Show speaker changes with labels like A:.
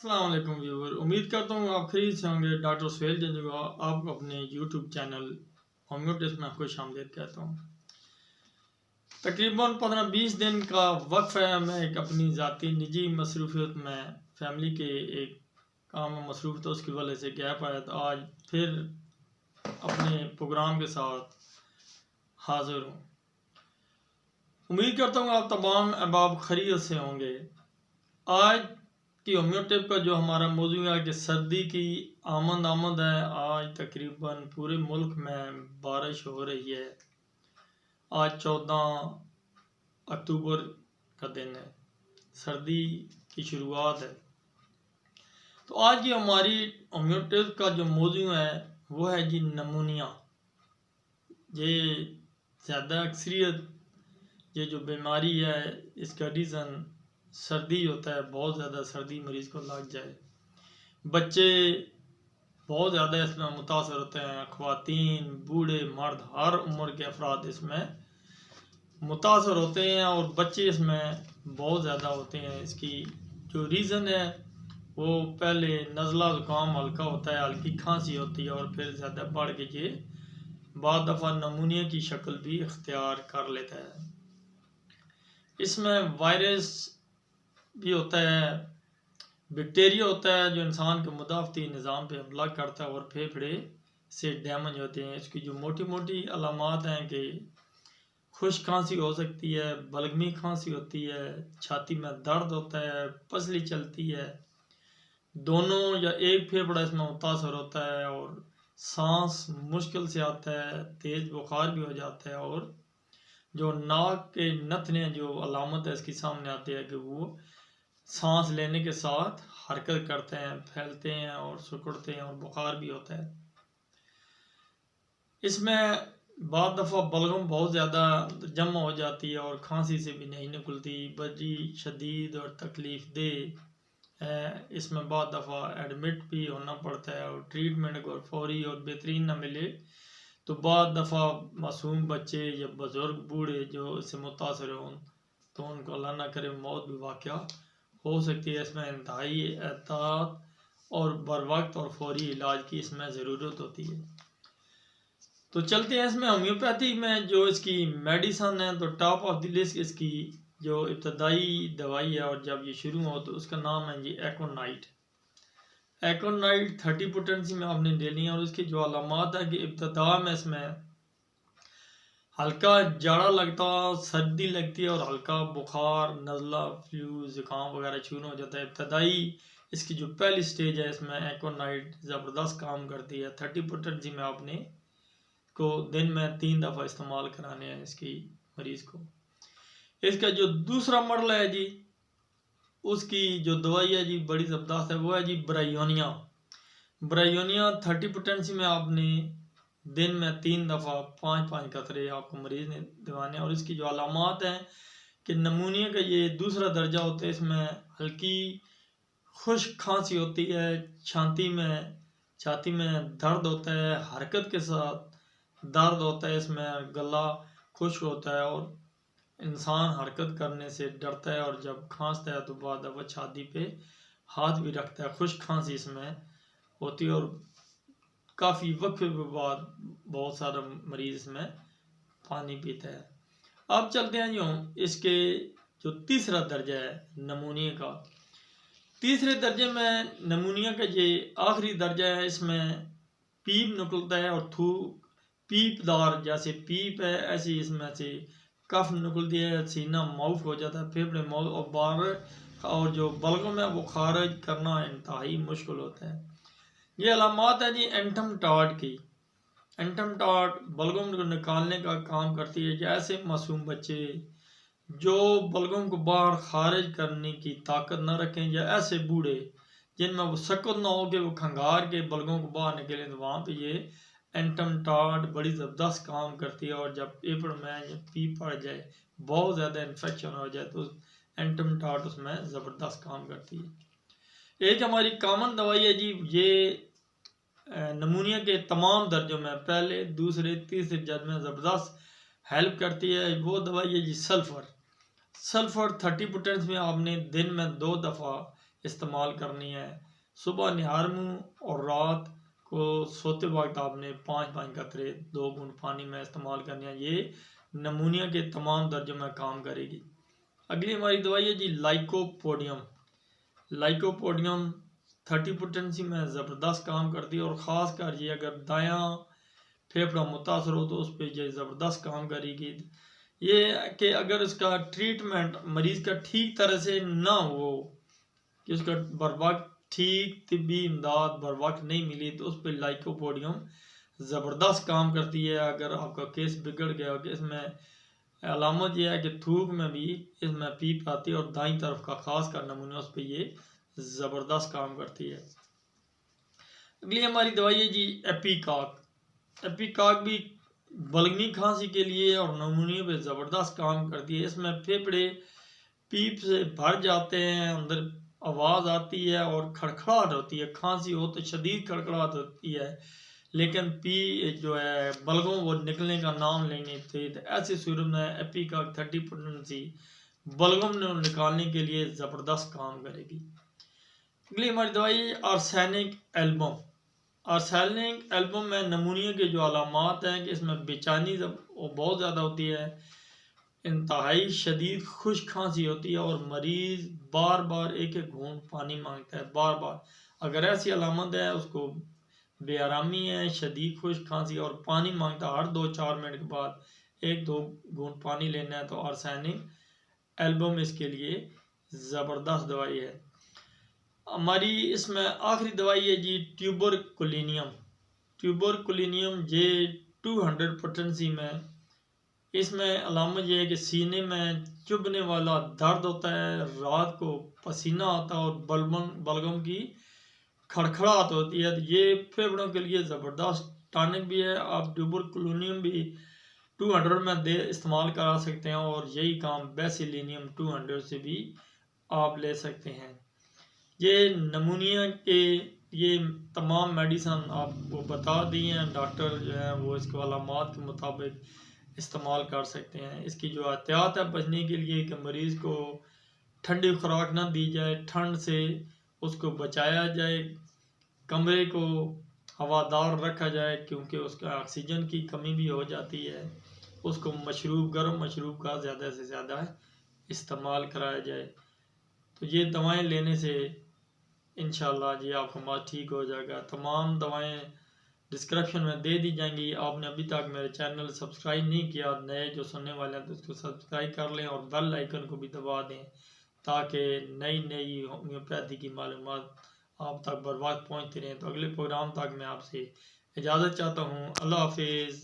A: अस्सलाम वालेकुम व्यूवर, उम्मीद करता हूँ आप खरीद से होंगे। डॉक्टर सुहेल जंजुआ आपको अपने यूट्यूब चैनल होम्योटिस्ट में खुश आमदीद कहता हूँ। तकरीबन 15-20 दिन का वक्फ है। मैं एक अपनी ज़ाती निजी मसरूफियत में फैमिली के एक काम में मसरूफ़ था, उसकी वजह से गैप आया। तो आज फिर अपने प्रोग्राम के साथ हाजिर हूँ। उम्मीद करता हूँ आप तमाम अहबाब खैरियत से होंगे। आज कि होम्योटिप का जो हमारा मौजू है कि सर्दी की आमद है। आज तकरीबन पूरे मुल्क में बारिश हो रही है। आज 14 अक्टूबर का दिन है, सर्दी की शुरुआत है। तो आज की हमारी होम्योटिप का जो मौजू है वो है जी नमूनिया। ये ज़्यादा अक्सरियत ये जो बीमारी है इसका रीज़न सर्दी होता है। बहुत ज़्यादा सर्दी मरीज़ को लग जाए, बच्चे बहुत ज़्यादा इसमें मुतासर होते हैं, ख़वातीन, बूढ़े, मर्द, हर उम्र के अफराद इसमें मुतासर होते हैं और बच्चे इसमें बहुत ज़्यादा होते हैं। इसकी जो रीज़न है वो पहले नज़ला ज़ुकाम हल्का होता है, हल्की खांसी होती है और फिर ज़्यादा बढ़ के ये बाद दफ़ा नमूनिया की शक्ल भी इख्तियार कर लेता है। इसमें वायरस भी होता है, बैक्टीरिया होता है जो इंसान के मुदाफ़ती निज़ाम पे हमला करता है और फेफड़े से डैमेज होते हैं। इसकी जो मोटी मोटी अलामात हैं कि खुश्क खांसी हो सकती है, बलगमी खांसी होती है, छाती में दर्द होता है, पसली चलती है, दोनों या एक फेफड़ा इसमें मुतासर होता है और सांस मुश्किल से आता है, तेज़ बुखार भी हो जाता है और जो नाक के नथने जो अलामत है इसकी सामने आती है कि वो सांस लेने के साथ हरकत करते हैं, फैलते हैं और सिकुड़ते हैं और बुखार भी होता है। इसमें बाद दफ़ा बलगम बहुत ज़्यादा जमा हो जाती है और खांसी से भी नहीं निकलती, बड़ी शदीद और तकलीफ़ दे है। इसमें बाद दफ़ा एडमिट भी होना पड़ता है और ट्रीटमेंट अगर फौरी और बेहतरीन ना मिले तो बाद दफ़ा मासूम बच्चे या बुज़ुर्ग बूढ़े जो इससे मुतासर हों तो उनको अल्लाह ना करे मौत भी वाक़या हो सकती है। इसमें इंतहाई एहतियात और बर वक्त और फौरी इलाज की इसमें ज़रूरत होती है। तो चलते हैं इसमें होम्योपैथी में जो इसकी मेडिसन है तो टॉप ऑफ द लिस्ट इसकी जो इब्तदाई दवाई है और जब ये शुरू हो तो उसका नाम है जी एकोनाइट। एकोनाइट 30 पोटेंसी में आपने लेनी है और इसकी जो अलामात है कि इब्तदा में इसमें हल्का जाड़ा लगता, सर्दी लगती है और हल्का बुखार, नज़ला, फ्लू, ज़ुकाम वगैरह शुरू हो जाता है। इब्तदाई इसकी जो पहली स्टेज है इसमें एकोनाइट ज़बरदस्त काम करती है। 30 पोटेंसी में आपने को दिन में 3 दफ़ा इस्तेमाल कराने हैं इसकी मरीज़ को। इसका जो दूसरा मरला है जी उसकी जो दवाई है जी बड़ी ज़बरदस्त है, वो है जी ब्रायोनिया। ब्रायोनिया 30 पोटेंसी में आपने दिन में 3 दफ़ा 5-5 कतरे आपको मरीज़ ने दिवाने और इसकी जो अलामात हैं कि नमूनिया का ये दूसरा दर्जा होता है। इसमें हल्की खुश्क खांसी होती है, छाती में दर्द होता है, हरकत के साथ दर्द होता है, इसमें गला खुश्क होता है और इंसान हरकत करने से डरता है और जब खांसता है तो बाद दफ़ा छाती पे हाथ भी रखता है। खुश्क खांसी इसमें होती है और काफ़ी वक्त के बाद बहुत सारा मरीज़ इसमें पानी पीता है। अब चलते हैं जो इसके जो तीसरा दर्जा है नमूनिया का। तीसरे दर्जे में नमूनिया का ये आखिरी दर्जा है। इसमें पीप निकलता है और पीपदार जैसे पीप है ऐसी इसमें से कफ निकलती है, सीना माउफ हो जाता है, फेफड़े माउफ और बाहर और जो बलगम है वो खारिज करना इंतहाई मुश्किल होता है। ये अलामात है जी एंटम टार्ड की। एंटम टार्ड बलगम को निकालने का काम करती है। जैसे मासूम बच्चे जो बलगम को बाहर खारिज करने की ताकत न रखें या ऐसे बूढ़े जिनमें वो सकत ना हो कि वो खंगार के बलगम को बाहर निकलें तो वहाँ पे ये एंटम टार्ड बड़ी ज़बरदस्त काम करती है। और जब पेपर में या पीप पड़ जाए, बहुत ज़्यादा इन्फेक्शन हो जाए तो एंटम टार्ड उसमें ज़बरदस्त काम करती है। एक हमारी कॉमन दवाई है जी, ये नमूनिया के तमाम दर्जों में पहले, दूसरे, तीसरे दर्जे में ज़बरदस्त हेल्प करती है। वो दवाई है जी सल्फ़र। 30 पोटेंसी में आपने दिन में 2 दफ़ा इस्तेमाल करनी है। सुबह निहार मुँह और रात को सोते वक्त आपने 5-5 कतरे 2 बूंद पानी में इस्तेमाल करनी है। ये नमूनिया के तमाम दर्जों में काम करेगी। अगली हमारी दवाई है जी लाइकोपोडियम। लाइकोपोडियम 30 पोटेंसी में ज़बरदस्त काम करती है और ख़ास कर ये अगर दायां फेफड़ा मुतासर हो तो उस पर ये ज़बरदस्त काम करेगी। ये कि अगर इसका ट्रीटमेंट मरीज़ का ठीक तरह से ना हो, कि उसका बर वक्त ठीक तिब्बी इमदाद बर वक्त नहीं मिली, तो उस पर लाइकोपोडियम ज़बरदस्त काम करती है। अगर आपका केस बिगड़ गया कि इसमें अलामत यह है कि थूक में भी इसमें पीप आती है और दाईं तरफ का खास कर नमूना उस पर ये ज़बरदस्त काम करती है। अगली हमारी दवाई है जी एपिकॉक। एपिकॉक भी बलगनी खांसी के लिए और नमूनियों पे ज़बरदस्त काम करती है। इसमें फेफड़े पीप से भर जाते हैं, अंदर आवाज़ आती है और खड़खड़ाहट होती है। खांसी हो तो शदीद खड़खड़ाहट होती है, लेकिन पी जो है बलगों वो निकलने का नाम लेंगे थे। तो ऐसी सूरत में एपिकॉक 30 पोटेंसी बलगम निकालने के लिए ज़बरदस्त काम करेगी। अगली हमारी दवाई आर्सेनिक एल्बम। आर्सेनिक एल्बम में नमूनिया के जो अलामात हैं कि इसमें बेचैनी बहुत ज़्यादा होती है, इंतहाई शदीद खुश्क खांसी होती है और मरीज़ बार बार एक एक घूंट पानी मांगता है बार बार। अगर ऐसी अलामत है, उसको बेआरामी है, शदीद खुश्क खांसी और पानी मांगता है, हर 2-4 मिनट के बाद 1-2 घूंट पानी लेना है, तो आर्सेनिक एल्बम इसके लिए ज़बरदस्त दवाई है। हमारी इसमें आखिरी दवाई है जी ट्यूबरकुलिनियम। ट्यूबरकुलिनियम जे 200 पोटेंसी में। इसमें अलामत यह है कि सीने में चुभने वाला दर्द होता है, रात को पसीना आता है और बलगम की खड़खड़ाहट होती है। ये फेफड़ों के लिए ज़बरदस्त टॉनिक भी है। आप ट्यूबरकुलिनियम भी 200 में इस्तेमाल करा सकते हैं और यही काम बेसिलिनियम 200 से भी आप ले सकते हैं। ये नमूनिया के ये तमाम मेडिसन आपको बता दी हैं। डॉक्टर जो है वो इसके अलामात के मुताबिक इस्तेमाल कर सकते हैं। इसकी जो एहतियात है बचने के लिए कि मरीज़ को ठंडी खुराक ना दी जाए, ठंड से उसको बचाया जाए, कमरे को हवादार रखा जाए क्योंकि उसका ऑक्सीजन की कमी भी हो जाती है। उसको गर्म मशरूब का ज़्यादा से ज़्यादा इस्तेमाल कराया जाए। तो ये दवाएं लेने से इंशाल्लाह जी आपका मर्ज़ ठीक हो जाएगा। तमाम दवाएं डिस्क्रिप्शन में दे दी जाएंगी। आपने अभी तक मेरे चैनल सब्सक्राइब नहीं किया, नए जो सुनने वाले हैं तो उसको सब्सक्राइब कर लें और बेल आइकन को भी दबा दें ताकि नई होम्योपैथी की मालूमात आप तक बर वक्त पहुँचती रहें। तो अगले प्रोग्राम तक मैं आपसे इजाज़त चाहता हूँ। अल्लाह हाफिज़।